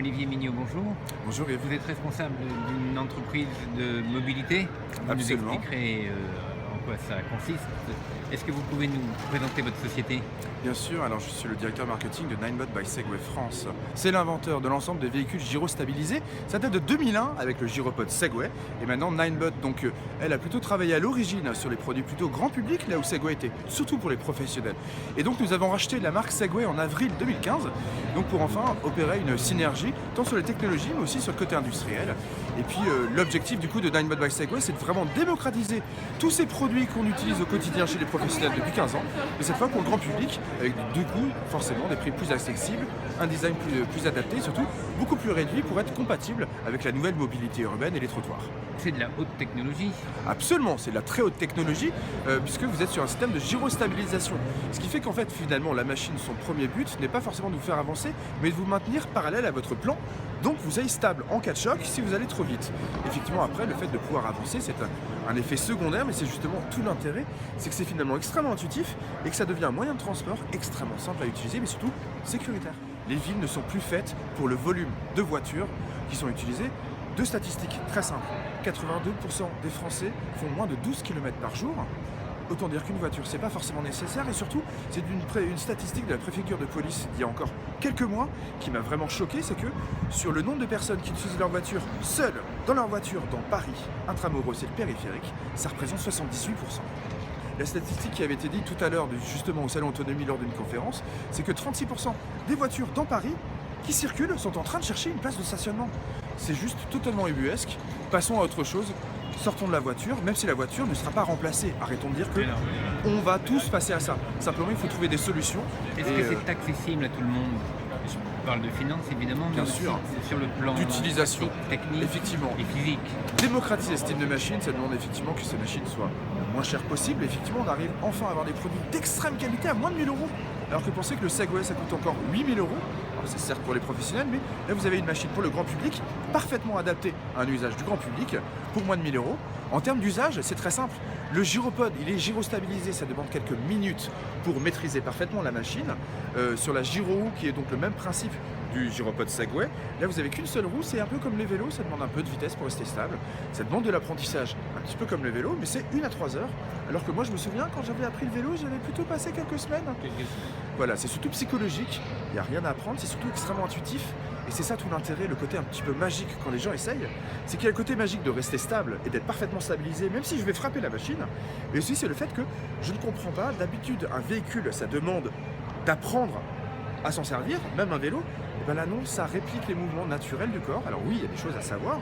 Olivier Mignot, bonjour. Bonjour et Vous êtes responsable d'une entreprise de mobilité. Vous Absolument. nous expliquerez en quoi ça consiste. Est-ce que vous pouvez nous présenter votre société? Bien sûr, alors je suis le directeur marketing de Ninebot by Segway France. C'est l'inventeur de l'ensemble des véhicules gyrostabilisés. Ça date de 2001 avec le gyropode Segway. Et maintenant Ninebot, donc elle a plutôt travaillé à l'origine sur les produits plutôt grand public, là où Segway était surtout pour les professionnels. Et donc nous avons racheté la marque Segway en avril 2015, donc pour enfin opérer une synergie, tant sur les technologies mais aussi sur le côté industriel. Et puis l'objectif du coup de Ninebot by Segway, c'est de vraiment démocratiser tous ces produits qu'on utilise au quotidien chez les professionnels depuis 15 ans, mais cette fois pour le grand public, avec du coup forcément des prix plus accessibles, un design plus adapté et surtout beaucoup plus réduit pour être compatible avec la nouvelle mobilité urbaine et les trottoirs. C'est de la haute technologie. Absolument, c'est de la très haute technologie puisque vous êtes sur un système de gyrostabilisation. Ce qui fait qu'en fait finalement la machine, son premier but n'est pas forcément de vous faire avancer, mais de vous maintenir parallèle à votre plan, donc vous soyez stable en cas de choc si vous allez trop vite. Effectivement après le fait de pouvoir avancer c'est un effet secondaire, mais c'est justement tout l'intérêt, c'est que c'est finalement extrêmement intuitif et que ça devient un moyen de transport extrêmement simple à utiliser mais surtout sécuritaire. Les villes ne sont plus faites pour le volume de voitures qui sont utilisées. Deux statistiques très simples. 82% des Français font moins de 12 km par jour. Autant dire qu'une voiture, c'est pas forcément nécessaire et surtout, c'est une statistique de la préfecture de police d'il y a encore quelques mois qui m'a vraiment choqué, c'est que sur le nombre de personnes qui utilisent leur voiture seules dans leur voiture dans Paris, intramuros et le périphérique, ça représente 78%. La statistique qui avait été dite tout à l'heure justement au Salon Autonomie lors d'une conférence, c'est que 36% des voitures dans Paris qui circulent sont en train de chercher une place de stationnement. C'est juste totalement ubuesque. Passons à autre chose. Sortons de la voiture, même si la voiture ne sera pas remplacée. Arrêtons de dire que on va tous passer à ça. Simplement, il faut trouver des solutions. Est-ce que c'est accessible à tout le monde? Je parle de finances évidemment, mais Bien aussi sûr. sur le plan D'utilisation. technique Effectivement. et physique. Démocratiser ce type de machine, ça demande effectivement que ces machines soient le moins chères possible. Effectivement, on arrive enfin à avoir des produits d'extrême qualité à moins de 1000 euros. Alors que pensez que le Segway, ça coûte encore 8000 euros. Alors c'est certes pour les professionnels, mais là vous avez une machine pour le grand public, parfaitement adaptée à un usage du grand public, pour moins de 1000 euros. En termes d'usage, c'est très simple. Le gyropode, il est gyrostabilisé, ça demande quelques minutes pour maîtriser parfaitement la machine. Sur la gyro-roue, qui est donc le même principe du gyropode Segway, là vous avez qu'une seule roue, c'est un peu comme les vélos, ça demande un peu de vitesse pour rester stable. Ça demande de l'apprentissage, un petit peu comme le vélo, mais c'est 1 à 3 heures. Alors que moi je me souviens, quand j'avais appris le vélo, j'avais plutôt passé quelques semaines. Voilà, c'est surtout psychologique, il n'y a rien à apprendre, c'est surtout extrêmement intuitif. Et c'est ça tout l'intérêt, le côté un petit peu magique quand les gens essayent, c'est qu'il y a le côté magique de rester stable et d'être parfaitement stabilisé, même si je vais frapper la machine. Et aussi c'est le fait que je ne comprends pas, d'habitude un véhicule, ça demande d'apprendre à s'en servir, même un vélo, et bien là non, ça réplique les mouvements naturels du corps. Alors oui, il y a des choses à savoir,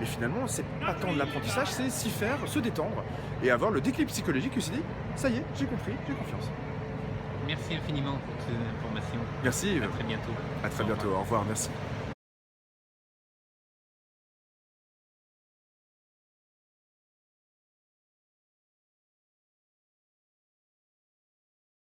mais finalement c'est pas tant de l'apprentissage, c'est s'y faire, se détendre et avoir le déclic psychologique qui se dit, ça y est, j'ai compris, j'ai confiance. Merci infiniment pour ces informations. Merci, À très bientôt. à très bientôt, au revoir, merci.